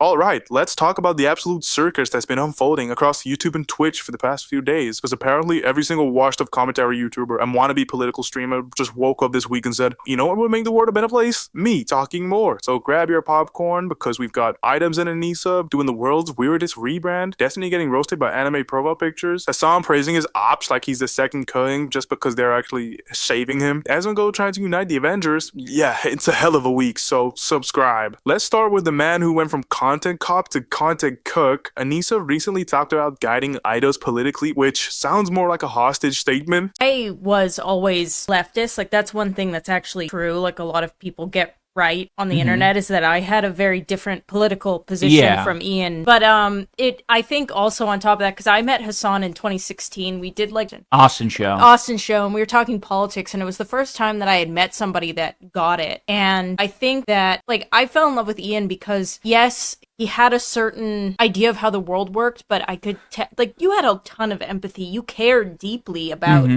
Alright, let's talk about the absolute circus that's been unfolding across YouTube and Twitch for the past few days, because apparently every single washed up commentary YouTuber and wannabe political streamer just woke up this week and said, you know what would make the world a better place? Me talking more. So grab your popcorn, because we've got Idubbbz and Ethan doing the world's weirdest rebrand, Destiny getting roasted by anime profile pictures, Hasan praising his ops like he's the second killing just because they're actually saving him, Asmongold trying to unite the Avengers. Yeah, it's a hell of a week, so subscribe. Let's start with the man who went from content cop to content cook. Anissa recently talked about guiding Idubbbz politically, which sounds more like a hostage statement. I was always leftist. Like, that's one thing that's actually true. Like, a lot of people get right on the internet is that I had a very different political position from Ian. But I think also on top of that, because I met Hasan in 2016, we did like Austin show, and we were talking politics, and it was the first time that I had met somebody that got it. And I think that, like, I fell in love with Ian because, yes, he had a certain idea of how the world worked, but I could like, you had a ton of empathy. You cared deeply about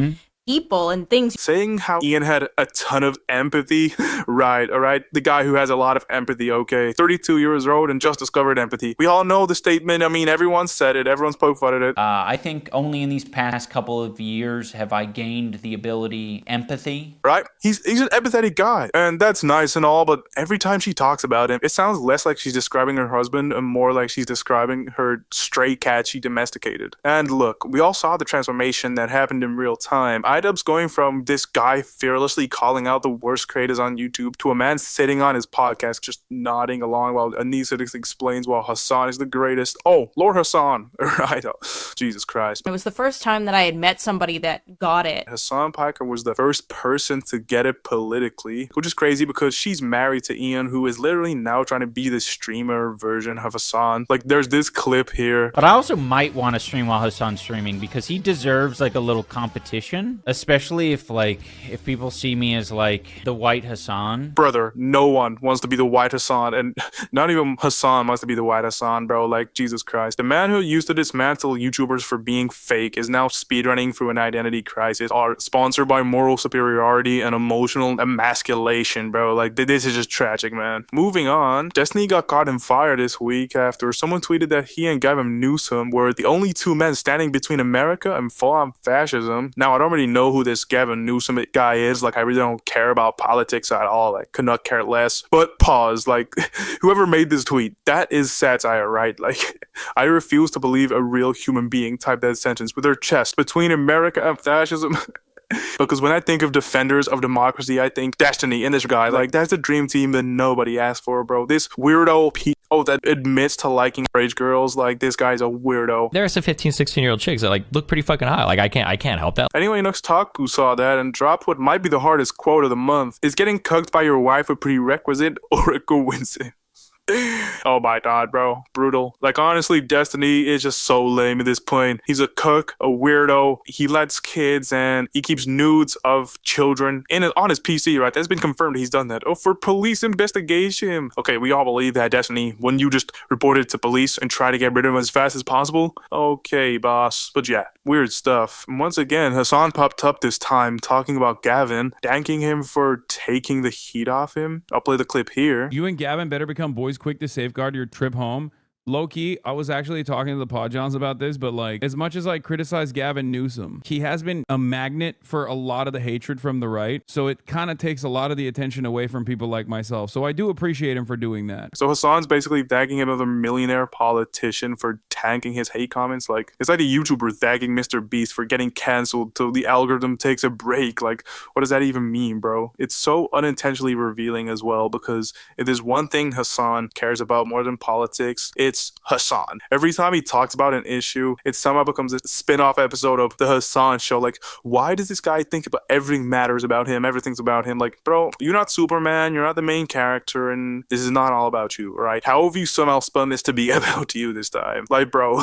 people and things. Saying how Ian had a ton of empathy, right, alright, the guy who has a lot of empathy, okay, 32 years old and just discovered empathy. We all know the statement. I mean, everyone said it, everyone's poke-footed it. I think only in these past couple of years have I gained the ability empathy. Right? He's an empathetic guy, and that's nice and all, but every time she talks about him, it sounds less like she's describing her husband and more like she's describing her stray cat she domesticated. And look, we all saw the transformation that happened in real time. Idubbbz going from this guy fearlessly calling out the worst creators on YouTube to a man sitting on his podcast just nodding along while Anissa explains why Hasan is the greatest. Oh, Lord Hasan. Right. Oh, Jesus Christ. It was the first time that I had met somebody that got it. Hasan Piker was the first person to get it politically, which is crazy because she's married to Ian, who is literally now trying to be the streamer version of Hasan. Like, there's this clip here. But I also might want to stream while Hasan's streaming because he deserves like a little competition, especially if people see me as like the white Hasan. Brother, no one wants to be the white Hasan, and not even Hasan wants to be the white Hasan, bro. Like, Jesus Christ. The man who used to dismantle YouTubers for being fake is now speedrunning through an identity crisis, are sponsored by moral superiority and emotional emasculation, bro. Like, this is just tragic, man. Moving on, Destiny got caught in fire this week after someone tweeted that he and Gavin Newsom were the only two men standing between America and full-on fascism. Now, I don't really know who this Gavin Newsom guy is. Like, I really don't care about politics at all. Like, could not care less. But pause. Like, whoever made this tweet, that is satire, right? Like, I refuse to believe a real human being typed that sentence with their chest between America and fascism. Because when I think of defenders of democracy, I think Destiny and this guy. Like, that's the dream team that nobody asked for, bro. This weirdo that admits to liking rage girls. Like, this guy's a weirdo. There are some 15, 16-year-old chicks that like look pretty fucking hot. Like, I can't help that. Anyway, Nux Talku saw that and dropped what might be the hardest quote of the month. Is getting cucked by your wife a prerequisite or a coincidence? Oh my god, bro. Brutal. Like, honestly, Destiny is just so lame at this point. He's a cook, a weirdo. He lets kids and he keeps nudes of children on his PC, right? That's been confirmed he's done that. Oh, for police investigation. Okay, we all believe that, Destiny. When you just report it to police and try to get rid of him as fast as possible? Okay, boss. But yeah, weird stuff. And once again, Hasan popped up this time talking about Gavin, thanking him for taking the heat off him. I'll play the clip here. You and Gavin better become boys quick to safeguard your trip home. Low-key, I was actually talking to the Podjohns about this, but like, as much as I criticize Gavin Newsom, he has been a magnet for a lot of the hatred from the right, so it kind of takes a lot of the attention away from people like myself. So I do appreciate him for doing that. So Hasan's basically thanking another millionaire politician for tanking his hate comments. Like, it's like a YouTuber thanking mrbeast for getting canceled till the algorithm takes a break. Like, what does that even mean, bro? It's so unintentionally revealing as well, because if there's one thing Hasan cares about more than politics, it's Hasan. Every time he talks about an issue, it somehow becomes a spin-off episode of the Hasan show. Like, why does this guy think about everything matters about him? Everything's about him. Like, bro, you're not Superman. You're not the main character, and this is not all about you, right? How have you somehow spun this to be about you this time? Like, bro,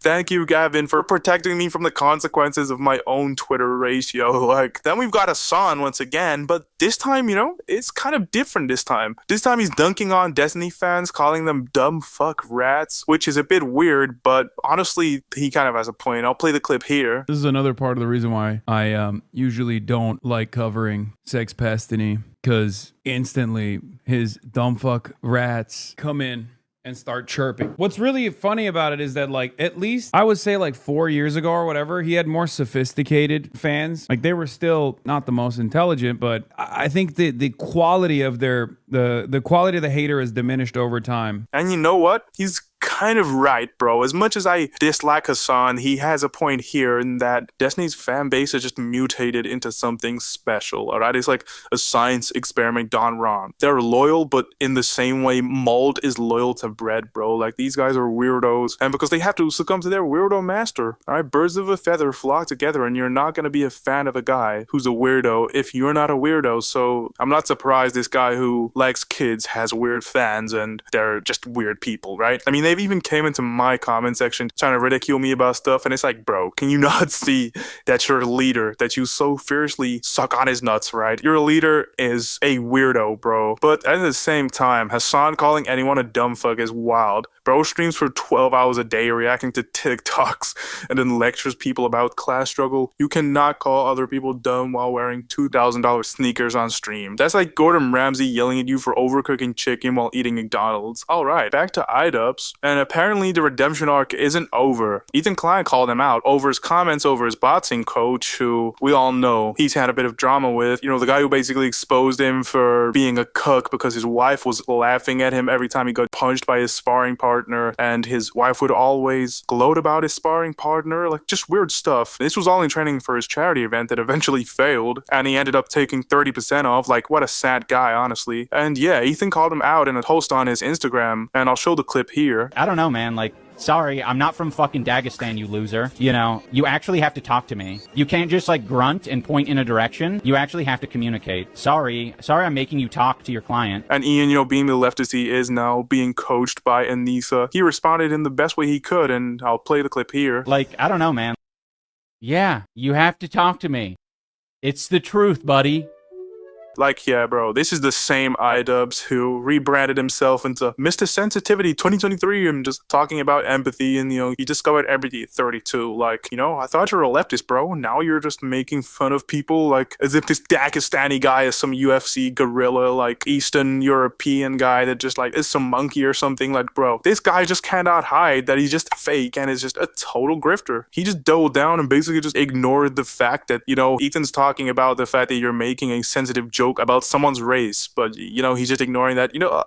thank you, Gavin, for protecting me from the consequences of my own Twitter ratio. Like, then we've got Hasan once again, but this time, you know, it's kind of different this time. This time he's dunking on Destiny fans, calling them dumb fuck rats, which is a bit weird, but honestly, he kind of has a point. I'll play the clip here. This is another part of the reason why I usually don't like covering Sex Pestiny, because instantly his dumb fuck rats come in and start chirping. What's really funny about it is that, like, at least I would say like 4 years ago or whatever, he had more sophisticated fans. Like, they were still not the most intelligent, but I think the quality of the quality of the hater has diminished over time. And you know what? He's kind of right, bro. As much as I dislike Hasan, he has a point here in that Destiny's fan base has just mutated into something special, alright? It's like a science experiment gone wrong. They're loyal, but in the same way mold is loyal to bread, bro. Like, these guys are weirdos, and because they have to succumb to their weirdo master, alright? Birds of a feather flock together, and you're not gonna be a fan of a guy who's a weirdo if you're not a weirdo. So I'm not surprised this guy who likes kids has weird fans, and they're just weird people, right? I mean, they've even came into my comment section trying to ridicule me about stuff, and it's like, bro, can you not see that your leader, that you so fiercely suck on his nuts, right? Your leader is a weirdo, bro. But at the same time, Hasan calling anyone a dumb fuck is wild. Bro streams for 12 hours a day reacting to TikToks and then lectures people about class struggle. You cannot call other people dumb while wearing $2,000 sneakers on stream. That's like Gordon Ramsay yelling at you for overcooking chicken while eating McDonald's. Alright, back to Idubbbz. And apparently the redemption arc isn't over. Ethan Klein called him out over his comments over his boxing coach, who we all know he's had a bit of drama with. You know, the guy who basically exposed him for being a cuck because his wife was laughing at him every time he got punched by his sparring partner, and his wife would always gloat about his sparring partner, like just weird stuff. This was all in training for his charity event that eventually failed, and he ended up taking 30% off. Like, what a sad guy, honestly. And yeah, Ethan called him out in a post on his Instagram, and I'll show the clip here. I don't know, man. Like, sorry, I'm not from fucking Dagestan, you loser. You know, you actually have to talk to me. You can't just, like, grunt and point in a direction. You actually have to communicate. Sorry I'm making you talk to your client. And Ian, you know, being the leftist he is now, being coached by Anissa, he responded in the best way he could, and I'll play the clip here. Like, I don't know, man. Yeah, you have to talk to me. It's the truth, buddy. Like, yeah, bro, this is the same Idubbbz who rebranded himself into Mr. Sensitivity 2023 and just talking about empathy, and, you know, he discovered empathy at 32. Like, you know, I thought you were a leftist, bro. Now you're just making fun of people, like, as if this Dagestani guy is some UFC gorilla, like, Eastern European guy that just, like, is some monkey or something. Like, bro, this guy just cannot hide that he's just fake and is just a total grifter. He just doubled down and basically just ignored the fact that, you know, Ethan's talking about the fact that you're making a sensitive joke about someone's race, but, you know, he's just ignoring that. You know,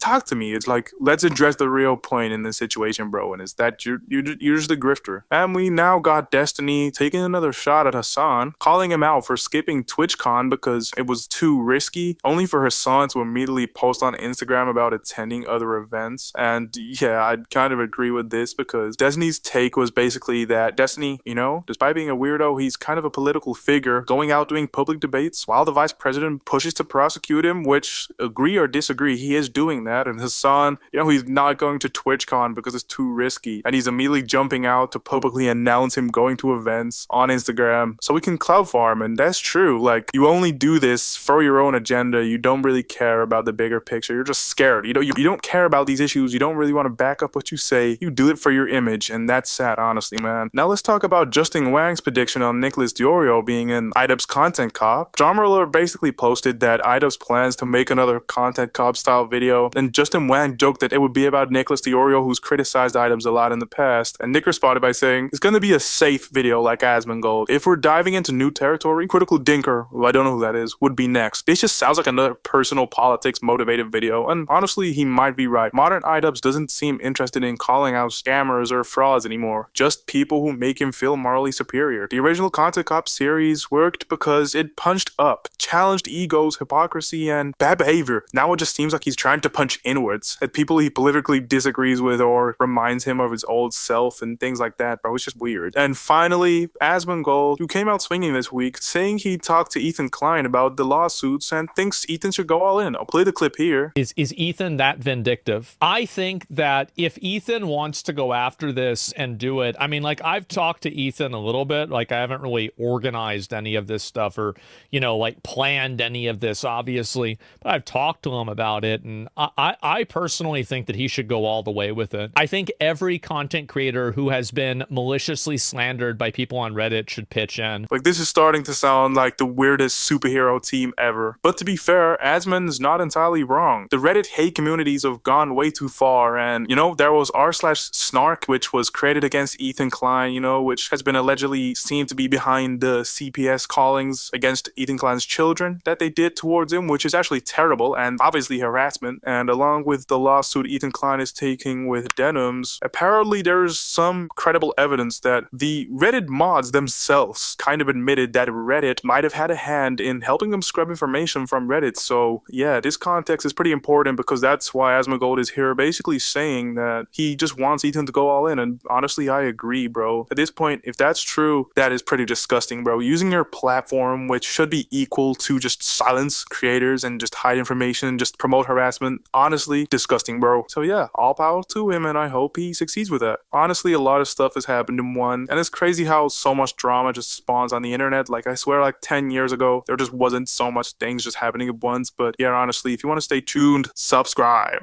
talk to me. It's like, let's address the real point in this situation, bro, and it's that you're just a grifter. And we now got Destiny taking another shot at Hasan, calling him out for skipping TwitchCon because it was too risky, only for Hasan to immediately post on Instagram about attending other events. And yeah, I'd kind of agree with this, because Destiny's take was basically that Destiny, you know, despite being a weirdo, he's kind of a political figure, going out doing public debates while the vice president pushes to prosecute him, which, agree or disagree, he is doing that. And Hasan, you know, he's not going to TwitchCon because it's too risky, and he's immediately jumping out to publicly announce him going to events on Instagram so we can clout farm. And that's true. Like, you only do this for your own agenda. You don't really care about the bigger picture. You're just scared. You don't care about these issues. You don't really want to back up what you say. You do it for your image, and that's sad, honestly, man. Now let's talk about Justin Wang's prediction on Nicholas Diorio being an Idubbbz content cop. Drumroller basically posted that Idubbbz plans to make another content cop style video, and Justin Wang joked that it would be about Nicholas Diorio, who's criticized Idubbbz a lot in the past, and Nick responded by saying, it's gonna be a safe video like Asmongold. If we're diving into new territory, Critical Dinker, who I don't know who that is, would be next. This just sounds like another personal politics motivated video, and honestly, he might be right. Modern Idubbbz doesn't seem interested in calling out scammers or frauds anymore, just people who make him feel morally superior. The original Content Cop series worked because it punched up, challenged egos, hypocrisy, and bad behavior. Now it just seems like he's trying to punch inwards at people he politically disagrees with or reminds him of his old self and things like that, bro. It's just weird. And finally, Asmongold, who came out swinging this week, saying he talked to Ethan Klein about the lawsuits and thinks Ethan should go all in. I'll play the clip here. Is Ethan that vindictive? I think that if Ethan wants to go after this and do it, I mean, like, I've talked to Ethan a little bit. Like, I haven't really organized any of this stuff or, you know, like, planned any of this, obviously, but I've talked to him about it, and I personally think that he should go all the way with it. I think every content creator who has been maliciously slandered by people on Reddit should pitch in. Like, this is starting to sound like the weirdest superhero team ever. But to be fair, Asmon's not entirely wrong. The Reddit hate communities have gone way too far, and, you know, there was r/snark, which was created against Ethan Klein, you know, which has been allegedly seen to be behind the CPS callings against Ethan Klein's children that they did towards him, which is actually terrible and obviously harassment. And along with the lawsuit Ethan Klein is taking with Denims, apparently there's some credible evidence that the Reddit mods themselves kind of admitted that Reddit might have had a hand in helping them scrub information from Reddit. So yeah, this context is pretty important, because that's why Asmongold is here basically saying that he just wants Ethan to go all in. And honestly, I agree, bro. At this point, if that's true, that is pretty disgusting, bro. Using your platform, which should be equal to just silence creators and just hide information and just promote harassment, honestly, disgusting, bro. So yeah, all power to him, and I hope he succeeds with that. Honestly, a lot of stuff has happened in one, and it's crazy how so much drama just spawns on the internet. Like, I swear, like 10 years ago, there just wasn't so much things just happening at once. But yeah, honestly, if you want to stay tuned, subscribe.